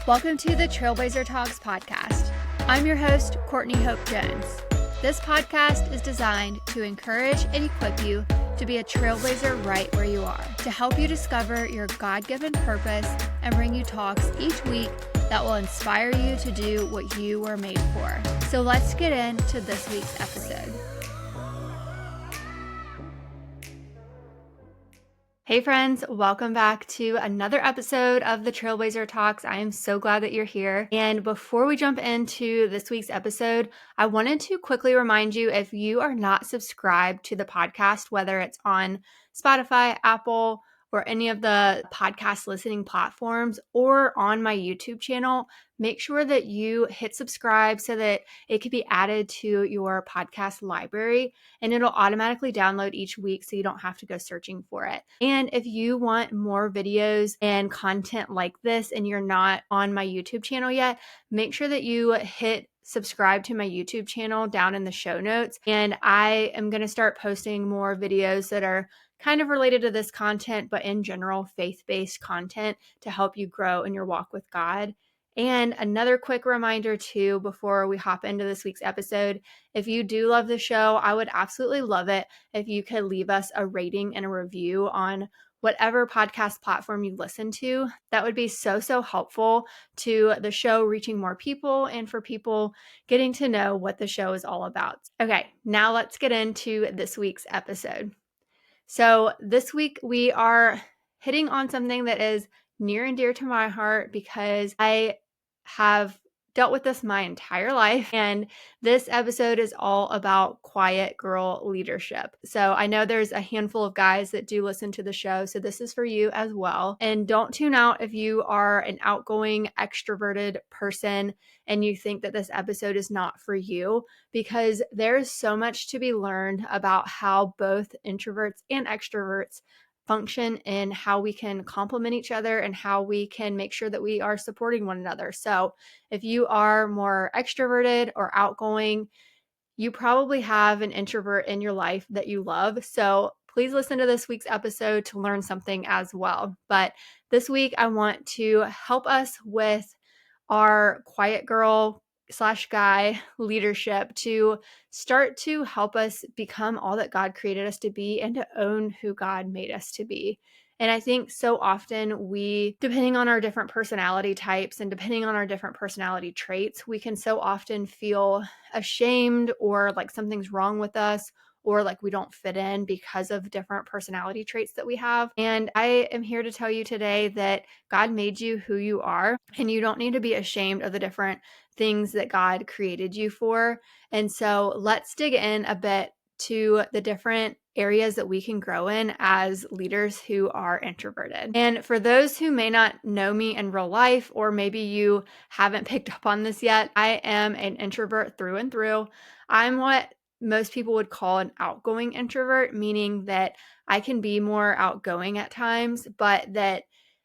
Welcome to the Trailblazer Talks podcast. I'm your host, Courtney Hope Jones. This podcast is designed to encourage and equip you to be a trailblazer right where you are, to help you discover your God-given purpose and bring you talks each week that will inspire you to do what you were made for. So let's get into this week's episode. Hey friends, welcome back to another episode of the Trailblazer Talks. I am so glad that you're here. And before we jump into this week's episode, I wanted to quickly remind you, if you are not subscribed to the podcast, whether it's on Spotify, Apple, or any of the podcast listening platforms, or on my YouTube channel, make sure that you hit subscribe so that it can be added to your podcast library and it'll automatically download each week so you don't have to go searching for it. And if you want more videos and content like this and you're not on my YouTube channel yet, make sure that you hit subscribe to my YouTube channel down in the show notes. And I am going to start posting more videos that are kind of related to this content, but in general, faith-based content to help you grow in your walk with God. And another quick reminder too, before we hop into this week's episode, if you do love the show, I would absolutely love it if you could leave us a rating and a review on whatever podcast platform you listen to. That would be so helpful to the show reaching more people and for people getting to know what the show is all about. Okay, now let's get into this week's episode. So this week we are hitting on something that is near and dear to my heart because I have dealt with this my entire life. And this episode is all about quiet girl leadership. So I know there's a handful of guys that do listen to the show. So this is for you as well. And don't tune out if you are an outgoing, extroverted person and you think that this episode is not for you, because there's so much to be learned about how both introverts and extroverts function and how we can complement each other and how we can make sure that we are supporting one another. So if you are more extroverted or outgoing, you probably have an introvert in your life that you love. So please listen to this week's episode to learn something as well. But this week, I want to help us with our quiet girl / guy leadership to start to help us become all that God created us to be and to own who God made us to be. And I think so often we, depending on our different personality types and depending on our different personality traits, we can so often feel ashamed or like something's wrong with us or like we don't fit in because of different personality traits that we have. And I am here to tell you today that God made you who you are, and you don't need to be ashamed of the different things that God created you for. And so let's dig in a bit to the different areas that we can grow in as leaders who are introverted. And for those who may not know me in real life, or maybe you haven't picked up on this yet, I am an introvert through and through. I'm what most people would call an outgoing introvert, meaning that I can be more outgoing at times, but that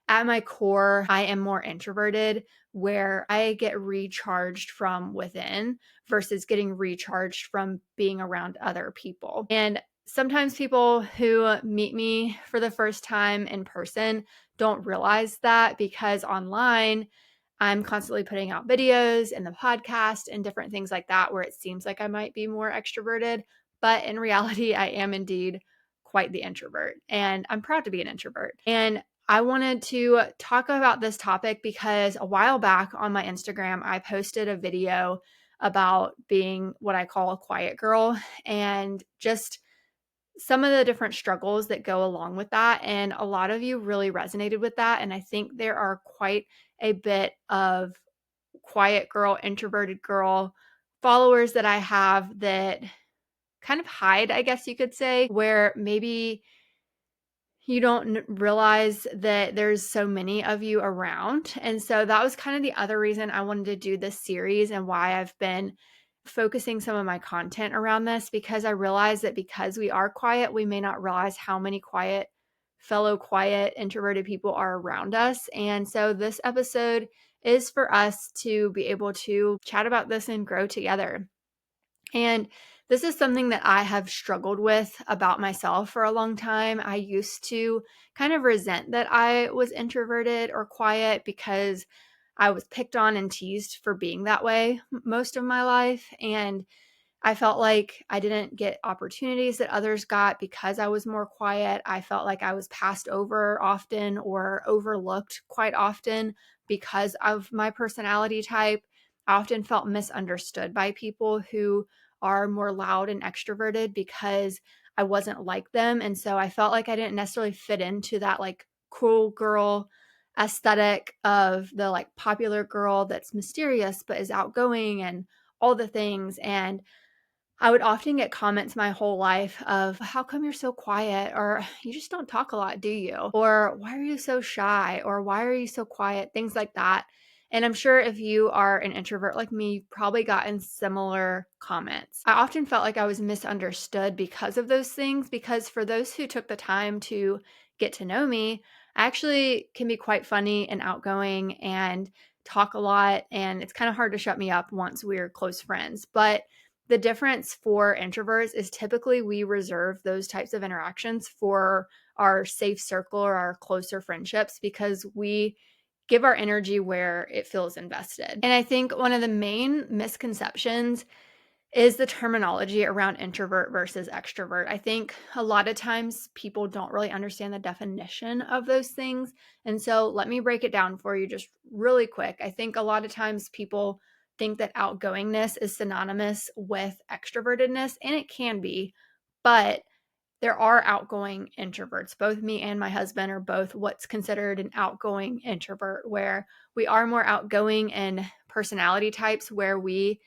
at my core, I am more introverted, where I get recharged from within versus getting recharged from being around other people. And sometimes people who meet me for the first time in person don't realize that, because online, I'm constantly putting out videos and the podcast and different things like that where it seems like I might be more extroverted. But in reality, I am indeed quite the introvert, and I'm proud to be an introvert. And I wanted to talk about this topic because a while back on my Instagram, I posted a video about being what I call a quiet girl and just some of the different struggles that go along with that. And a lot of you really resonated with that. And I think there are quite a bit of quiet girl, introverted girl followers that I have that kind of hide, I guess you could say, where maybe you don't realize that there's so many of you around. And so that was kind of the other reason I wanted to do this series and why I've been focusing some of my content around this, because I realize that because we are quiet, we may not realize how many fellow quiet introverted people are around us. And so this episode is for us to be able to chat about this and grow together. And this is something that I have struggled with about myself for a long time. I used to kind of resent that I was introverted or quiet because I was picked on and teased for being that way most of my life. And I felt like I didn't get opportunities that others got because I was more quiet. I felt like I was passed over often or overlooked quite often because of my personality type. I often felt misunderstood by people who are more loud and extroverted because I wasn't like them. And so I felt like I didn't necessarily fit into that like cool girl aesthetic of the like popular girl that's mysterious but is outgoing and all the things. And I would often get comments my whole life of, "How come you're so quiet?" Or, "You just don't talk a lot, do you?" Or, "Why are you so shy?" Or, "Why are you so quiet?" Things like that. And I'm sure if you are an introvert like me, you've probably gotten similar comments. I often felt like I was misunderstood because of those things, because for those who took the time to get to know me, I actually can be quite funny and outgoing and talk a lot. And it's kind of hard to shut me up once we're close friends. But the difference for introverts is typically we reserve those types of interactions for our safe circle or our closer friendships because we give our energy where it feels invested. And I think one of the main misconceptions is the terminology around introvert versus extrovert. I think a lot of times people don't really understand the definition of those things. And so let me break it down for you just really quick. I think a lot of times people think that outgoingness is synonymous with extrovertedness, and it can be, but there are outgoing introverts. Both me and my husband are both what's considered an outgoing introvert, where we are more outgoing in personality types, where we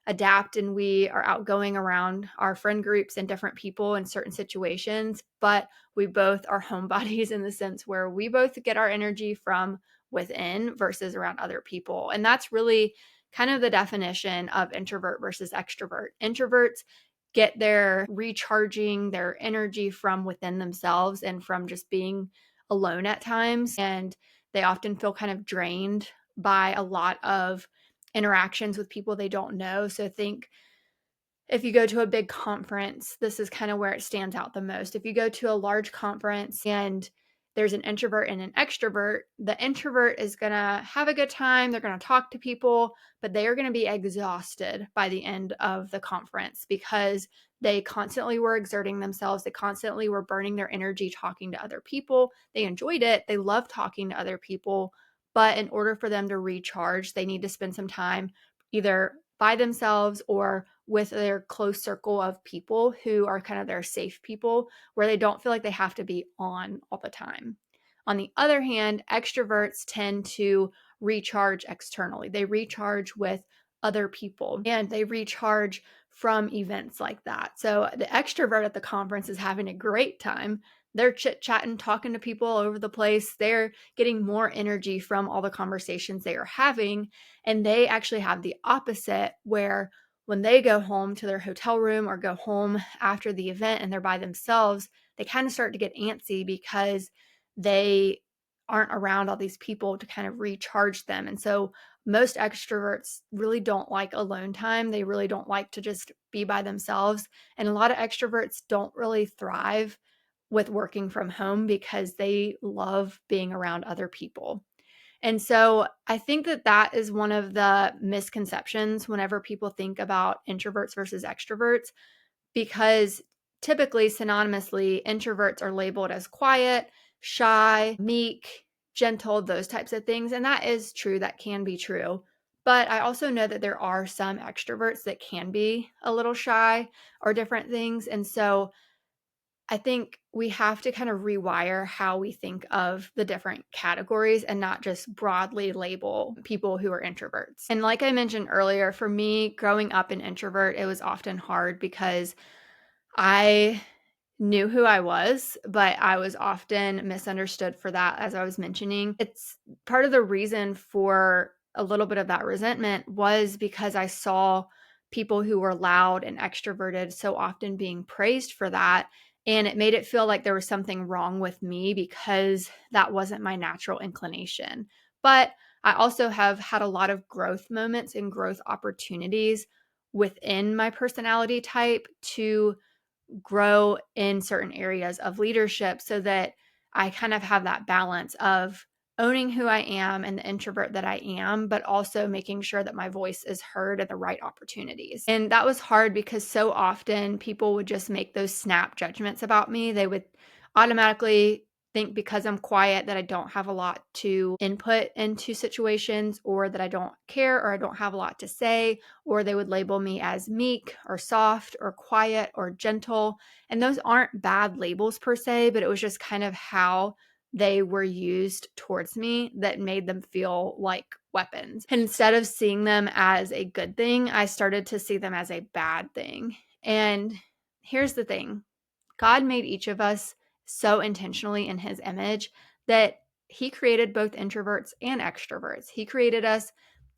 adapt and we are outgoing around our friend groups and different people in certain situations. But we both are homebodies in the sense where we both get our energy from within versus around other people. And that's really kind of the definition of introvert versus extrovert. Introverts get their recharging their energy from within themselves and from just being alone at times. And they often feel kind of drained by a lot of interactions with people they don't know. So think if you go to a big conference, this is kind of where it stands out the most. If you go to a large conference and there's an introvert and an extrovert, the introvert is going to have a good time. They're going to talk to people, but they are going to be exhausted by the end of the conference because they constantly were exerting themselves. They constantly were burning their energy talking to other people. They enjoyed it. They love talking to other people. But in order for them to recharge, they need to spend some time either by themselves or with their close circle of people who are kind of their safe people where they don't feel like they have to be on all the time. On the other hand, extroverts tend to recharge externally. They recharge with other people and they recharge from events like that. So the extrovert at the conference is having a great time. They're chit chatting, talking to people all over the place. They're getting more energy from all the conversations they are having. And they actually have the opposite where when they go home to their hotel room or go home after the event and they're by themselves, they kind of start to get antsy because they aren't around all these people to kind of recharge them. And so most extroverts really don't like alone time. They really don't like to just be by themselves. And a lot of extroverts don't really thrive with working from home because they love being around other people. And so I think that that is one of the misconceptions whenever people think about introverts versus extroverts, because typically, synonymously, introverts are labeled as quiet, shy, meek, gentle, those types of things. And that is true. That can be true. But I also know that there are some extroverts that can be a little shy or different things. And so I think we have to kind of rewire how we think of the different categories and not just broadly label people who are introverts. And like I mentioned earlier, for me, growing up an introvert, it was often hard because I knew who I was, but I was often misunderstood for that, as I was mentioning. It's part of the reason for a little bit of that resentment was because I saw people who were loud and extroverted so often being praised for that. And it made it feel like there was something wrong with me because that wasn't my natural inclination. But I also have had a lot of growth moments and growth opportunities within my personality type to grow in certain areas of leadership so that I kind of have that balance of, owning who I am and the introvert that I am, but also making sure that my voice is heard at the right opportunities. And that was hard because so often people would just make those snap judgments about me. They would automatically think because I'm quiet that I don't have a lot to input into situations, or that I don't care, or I don't have a lot to say, or they would label me as meek or soft or quiet or gentle. And those aren't bad labels per se, but it was just kind of how they were used towards me that made them feel like weapons. And instead of seeing them as a good thing, I started to see them as a bad thing. And here's the thing. God made each of us so intentionally in his image that he created both introverts and extroverts. He created us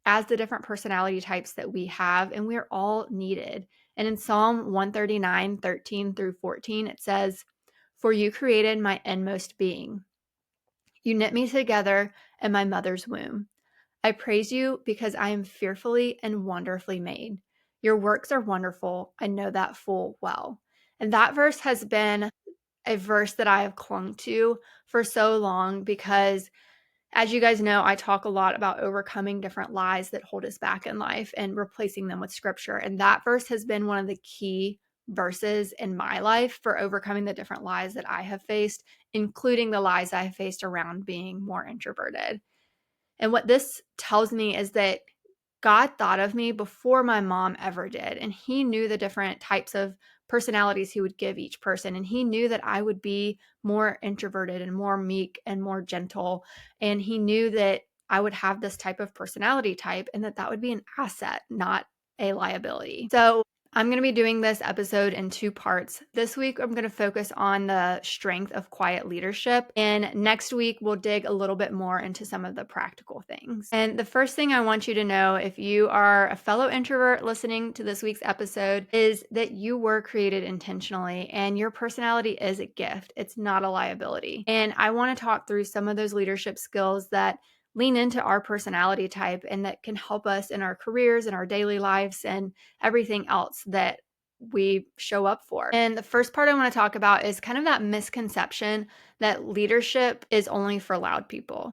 as the different personality types that we have, and we're all needed. And in Psalm 139, 13 through 14, it says, "For you created my inmost being. You knit me together in my mother's womb. I praise you because I am fearfully and wonderfully made. Your works are wonderful. I know that full well." And that verse has been a verse that I have clung to for so long because, as you guys know, I talk a lot about overcoming different lies that hold us back in life and replacing them with scripture. And that verse has been one of the key verses in my life for overcoming the different lies that I have faced, including the lies I have faced around being more introverted. And what this tells me is that God thought of me before my mom ever did. And he knew the different types of personalities he would give each person. And he knew that I would be more introverted and more meek and more gentle. And he knew that I would have this type of personality type and that that would be an asset, not a liability. So I'm going to be doing this episode in two parts. This week, I'm going to focus on the strength of quiet leadership. And next week, we'll dig a little bit more into some of the practical things. And the first thing I want you to know, if you are a fellow introvert listening to this week's episode, is that you were created intentionally and your personality is a gift. It's not a liability. And I want to talk through some of those leadership skills that lean into our personality type and that can help us in our careers and our daily lives and everything else that we show up for. And the first part I want to talk about is kind of that misconception that leadership is only for loud people.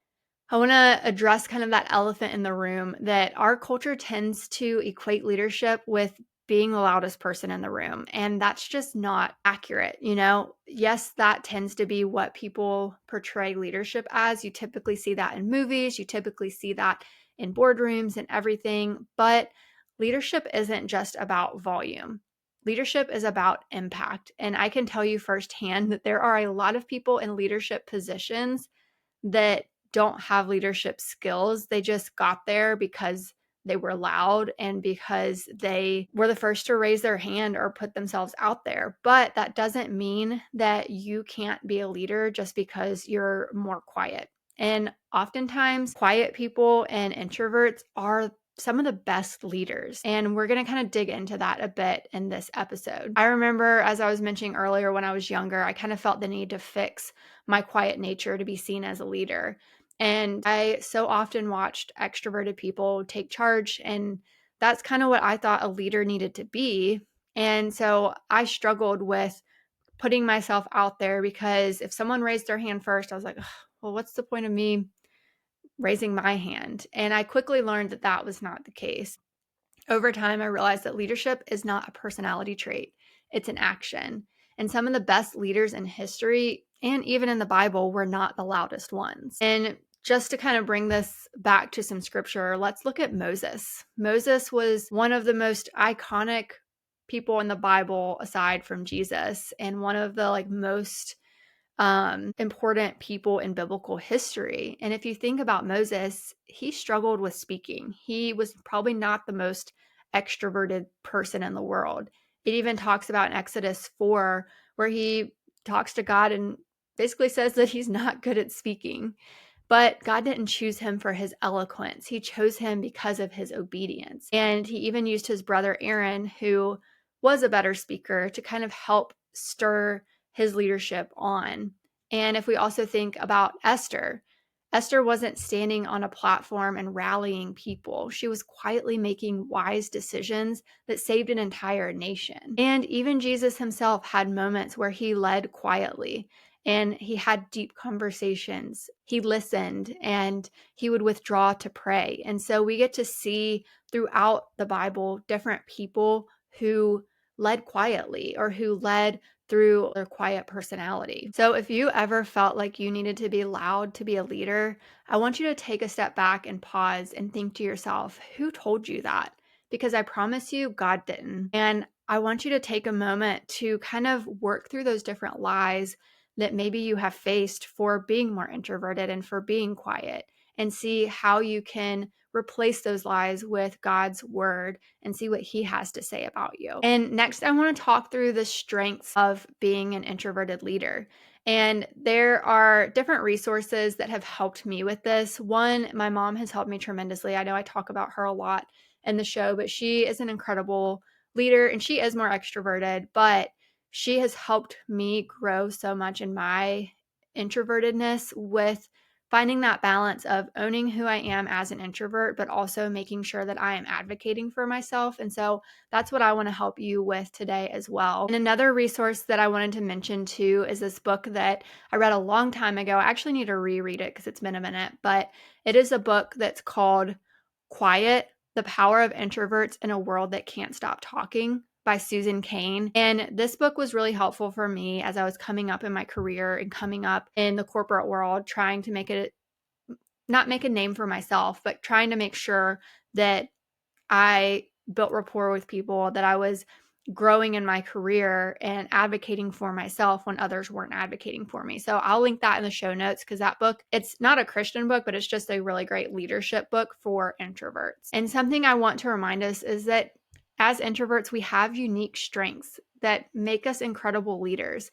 I want to address kind of that elephant in the room that our culture tends to equate leadership with being the loudest person in the room. And that's just not accurate. Yes, that tends to be what people portray leadership as. You typically see that in movies, you typically see that in boardrooms and everything. But leadership isn't just about volume. Leadership is about impact. And I can tell you firsthand that there are a lot of people in leadership positions that don't have leadership skills. They just got there because they were loud and because they were the first to raise their hand or put themselves out there. But that doesn't mean that you can't be a leader just because you're more quiet. And oftentimes, quiet people and introverts are some of the best leaders. And we're going to kind of dig into that a bit in this episode. I remember, as I was mentioning earlier, when I was younger, I kind of felt the need to fix my quiet nature to be seen as a leader. And I so often watched extroverted people take charge. And that's kind of what I thought a leader needed to be. And so I struggled with putting myself out there because if someone raised their hand first, I was like, well, what's the point of me raising my hand? And I quickly learned that that was not the case. Over time, I realized that leadership is not a personality trait, it's an action. And some of the best leaders in history and even in the Bible were not the loudest ones. And just to kind of bring this back to some scripture, let's look at Moses. Moses was one of the most iconic people in the Bible aside from Jesus, and one of the most important people in biblical history. And if you think about Moses, he struggled with speaking. He was probably not the most extroverted person in the world. It even talks about in Exodus 4, where he talks to God and basically says that he's not good at speaking. But God didn't choose him for his eloquence. He chose him because of his obedience. And he even used his brother Aaron, who was a better speaker, to kind of help stir his leadership on. And if we also think about Esther, Esther wasn't standing on a platform and rallying people. She was quietly making wise decisions that saved an entire nation. And even Jesus himself had moments where he led quietly. and he had deep conversations. He listened and he would withdraw to pray. And so we get to see throughout the Bible different people who led quietly or who led through their quiet personality. So if you ever felt like you needed to be loud to be a leader, I want you to take a step back and pause and think to yourself, who told you that? Because I promise you, God didn't. And I want you to take a moment to kind of work through those different lies that maybe you have faced for being more introverted and for being quiet, and see how you can replace those lies with God's word and see what he has to say about you. And next, I want to talk through the strengths of being an introverted leader. And there are different resources that have helped me with this. One, my mom has helped me tremendously. I know I talk about her a lot in the show, but she is an incredible leader and she is more extroverted, but she has helped me grow so much in my introvertedness with finding that balance of owning who I am as an introvert, but also making sure that I am advocating for myself. And so that's what I want to help you with today as well. And another resource that I wanted to mention too is this book that I read a long time ago. I actually need to reread it because it's been a minute, but it is a book that's called Quiet: The Power of Introverts in a World That Can't Stop Talking by Susan Cain. And this book was really helpful for me as I was coming up in my career and coming up in the corporate world, trying to not make a name for myself, but trying to make sure that I built rapport with people, that I was growing in my career and advocating for myself when others weren't advocating for me. So I'll link that in the show notes because that book, it's not a Christian book, but it's just a really great leadership book for introverts. And something I want to remind us is that as introverts, we have unique strengths that make us incredible leaders.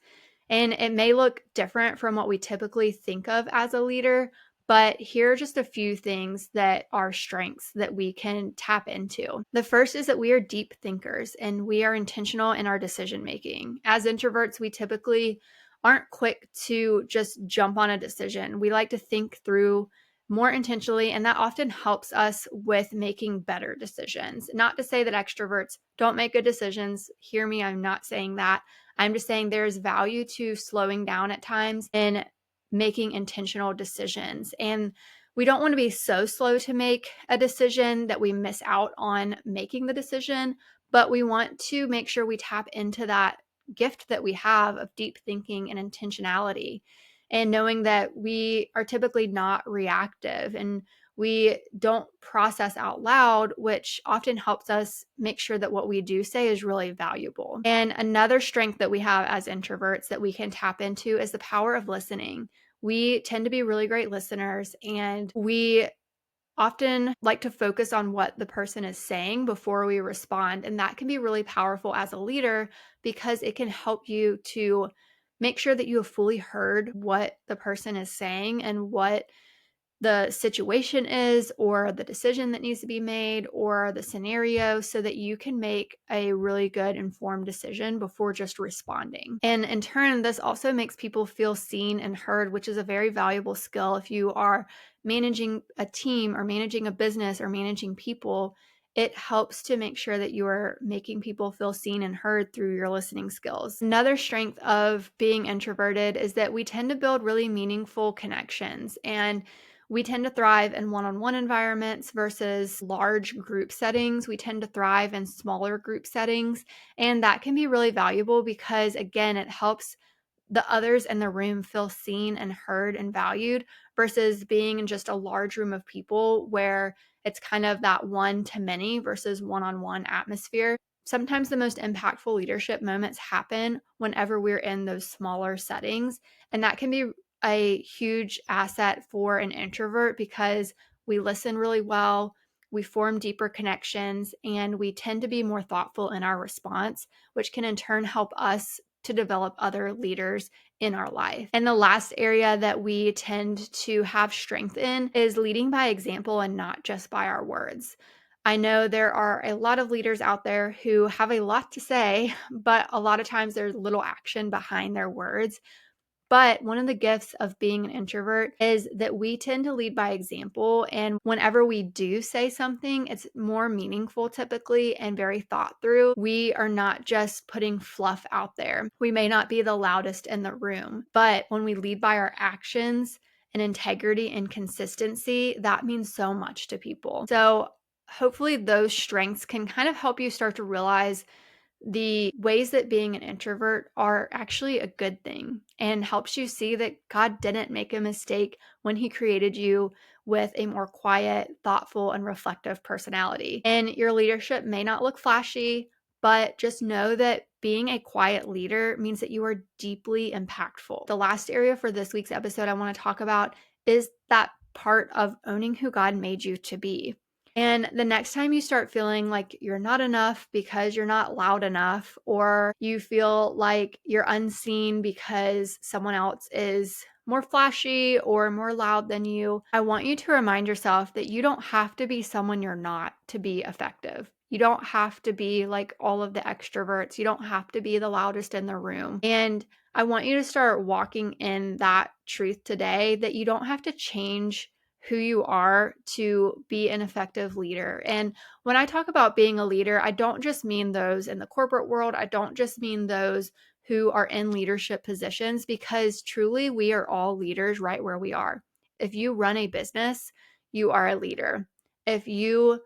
And it may look different from what we typically think of as a leader, but here are just a few things that are strengths that we can tap into. The first is that we are deep thinkers and we are intentional in our decision making. As introverts, we typically aren't quick to just jump on a decision. We like to think through more intentionally, and that often helps us with making better decisions. Not to say that extroverts don't make good decisions. Hear me, I'm not saying that. I'm just saying there's value to slowing down at times and making intentional decisions. And we don't want to be so slow to make a decision that we miss out on making the decision, but we want to make sure we tap into that gift that we have of deep thinking and intentionality, and knowing that we are typically not reactive and we don't process out loud, which often helps us make sure that what we do say is really valuable. And another strength that we have as introverts that we can tap into is the power of listening. We tend to be really great listeners, and we often like to focus on what the person is saying before we respond. And that can be really powerful as a leader because it can help you to make sure that you have fully heard what the person is saying and what the situation is, or the decision that needs to be made, or the scenario, so that you can make a really good informed decision before just responding. And in turn, this also makes people feel seen and heard, which is a very valuable skill if you are managing a team or managing a business or managing people. It helps to make sure that you are making people feel seen and heard through your listening skills. Another strength of being introverted is that we tend to build really meaningful connections, and we tend to thrive in one-on-one environments versus large group settings. We tend to thrive in smaller group settings, and that can be really valuable because, again, it helps the others in the room feel seen and heard and valued versus being in just a large room of people where it's kind of that one to many versus one-on-one atmosphere. Sometimes the most impactful leadership moments happen whenever we're in those smaller settings, and that can be a huge asset for an introvert because we listen really well, we form deeper connections, and we tend to be more thoughtful in our response, which can in turn help us to develop other leaders in our life. And the last area that we tend to have strength in is leading by example and not just by our words. I know there are a lot of leaders out there who have a lot to say, but a lot of times there's little action behind their words. But one of the gifts of being an introvert is that we tend to lead by example. And whenever we do say something, it's more meaningful typically and very thought through. We are not just putting fluff out there. We may not be the loudest in the room, but when we lead by our actions and integrity and consistency, that means so much to people. So hopefully those strengths can kind of help you start to realize the ways that being an introvert are actually a good thing and helps you see that God didn't make a mistake when He created you with a more quiet, thoughtful, and reflective personality. And your leadership may not look flashy, but just know that being a quiet leader means that you are deeply impactful. The last area for this week's episode I want to talk about is that part of owning who God made you to be. And the next time you start feeling like you're not enough because you're not loud enough, or you feel like you're unseen because someone else is more flashy or more loud than you, I want you to remind yourself that you don't have to be someone you're not to be effective. You don't have to be like all of the extroverts. You don't have to be the loudest in the room. And I want you to start walking in that truth today that you don't have to change who you are to be an effective leader. And when I talk about being a leader, I don't just mean those in the corporate world. I don't just mean those who are in leadership positions, because truly we are all leaders right where we are. If you run a business, you are a leader. If you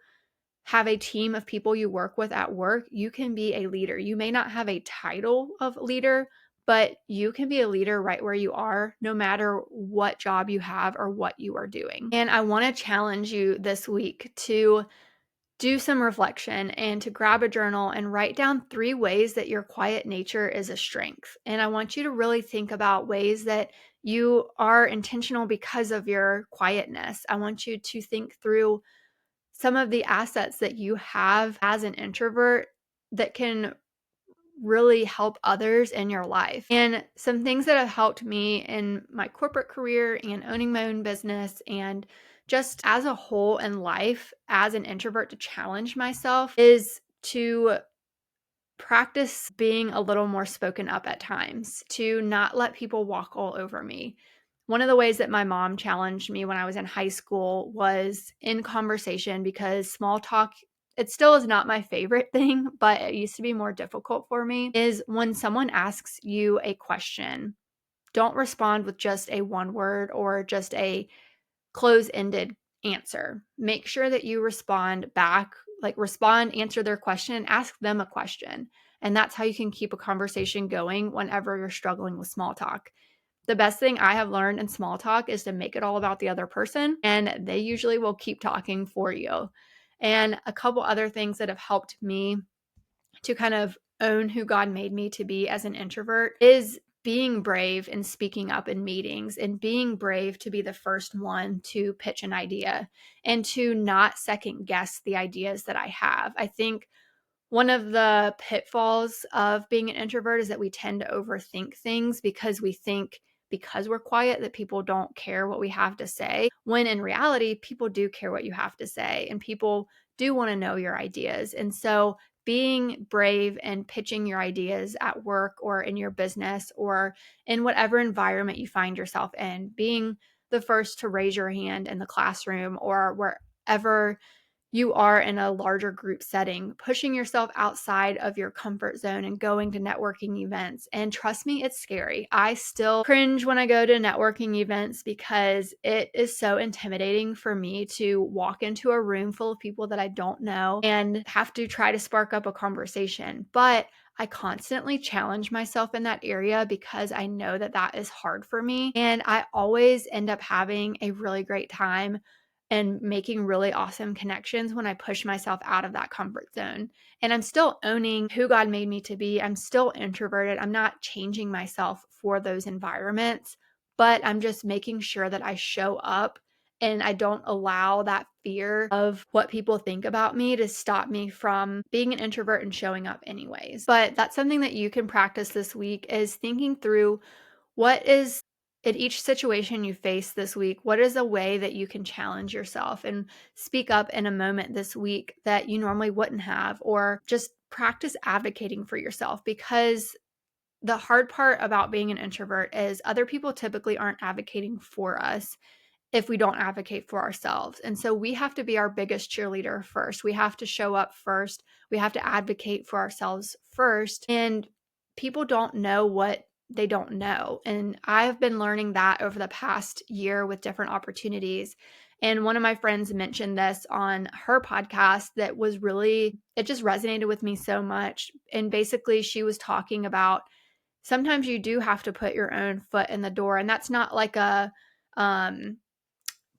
have a team of people you work with at work, you can be a leader. You may not have a title of leader, but you can be a leader right where you are, no matter what job you have or what you are doing. And I want to challenge you this week to do some reflection and to grab a journal and write down 3 ways that your quiet nature is a strength. And I want you to really think about ways that you are intentional because of your quietness. I want you to think through some of the assets that you have as an introvert that can really help others in your life. And some things that have helped me in my corporate career and owning my own business and just as a whole in life as an introvert to challenge myself is to practice being a little more spoken up at times, to not let people walk all over me. One of the ways that my mom challenged me when I was in high school was in conversation, because small talk, it still is not my favorite thing, but it used to be more difficult for me, is when someone asks you a question, don't respond with just a one word or just a close-ended answer. Make sure that you respond back, like respond, answer their question, and ask them a question. And that's how you can keep a conversation going whenever you're struggling with small talk. The best thing I have learned in small talk is to make it all about the other person, and they usually will keep talking for you. And a couple other things that have helped me to kind of own who God made me to be as an introvert is being brave and speaking up in meetings, and being brave to be the first one to pitch an idea and to not second guess the ideas that I have. I think one of the pitfalls of being an introvert is that we tend to overthink things because we think because we're quiet that people don't care what we have to say, when in reality, people do care what you have to say and people do want to know your ideas. And so being brave and pitching your ideas at work or in your business or in whatever environment you find yourself in, being the first to raise your hand in the classroom or wherever you are in a larger group setting, pushing yourself outside of your comfort zone and going to networking events. And trust me, it's scary. I still cringe when I go to networking events because it is so intimidating for me to walk into a room full of people that I don't know and have to try to spark up a conversation. But I constantly challenge myself in that area because I know that that is hard for me. And I always end up having a really great time and making really awesome connections when I push myself out of that comfort zone. And I'm still owning who God made me to be. I'm still introverted. I'm not changing myself for those environments, but I'm just making sure that I show up and I don't allow that fear of what people think about me to stop me from being an introvert and showing up anyways. But that's something that you can practice this week, is thinking through what is in each situation you face this week, what is a way that you can challenge yourself and speak up in a moment this week that you normally wouldn't have, or just practice advocating for yourself, because the hard part about being an introvert is other people typically aren't advocating for us if we don't advocate for ourselves. And so we have to be our biggest cheerleader first. We have to show up first. We have to advocate for ourselves first. And people don't know what they don't know. And I've been learning that over the past year with different opportunities. And one of my friends mentioned this on her podcast that was really, it just resonated with me so much. And basically, she was talking about sometimes you do have to put your own foot in the door. And that's not like a,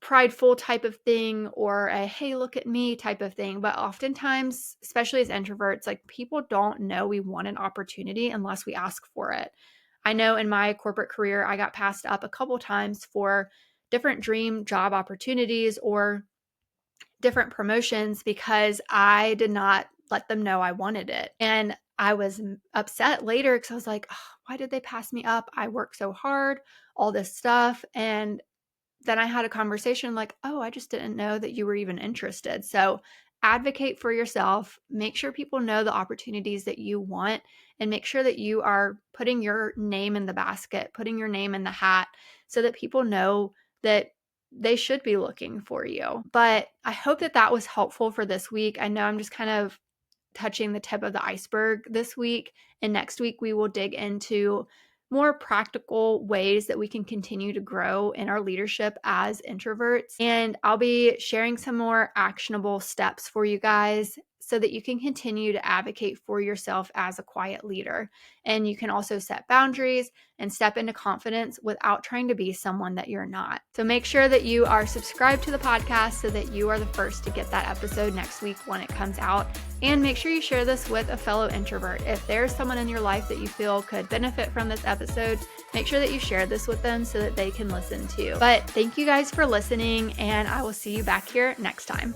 prideful type of thing or a hey look at me type of thing, but oftentimes, especially as introverts, like people don't know we want an opportunity unless we ask for it. I know in my corporate career I got passed up a couple times for different dream job opportunities or different promotions because I did not let them know I wanted it. And I was upset later because I was like, oh, why did they pass me up? I worked so hard, all this stuff. And then I had a conversation like, oh, I just didn't know that you were even interested. So advocate for yourself, make sure people know the opportunities that you want, and make sure that you are putting your name in the basket, putting your name in the hat so that people know that they should be looking for you. But I hope that that was helpful for this week. I know I'm just kind of touching the tip of the iceberg this week. And next week, we will dig into more practical ways that we can continue to grow in our leadership as introverts. And I'll be sharing some more actionable steps for you guys so that you can continue to advocate for yourself as a quiet leader. And you can also set boundaries and step into confidence without trying to be someone that you're not. So make sure that you are subscribed to the podcast so that you are the first to get that episode next week when it comes out. And make sure you share this with a fellow introvert. If there's someone in your life that you feel could benefit from this episode, make sure that you share this with them so that they can listen too. But thank you guys for listening, and I will see you back here next time.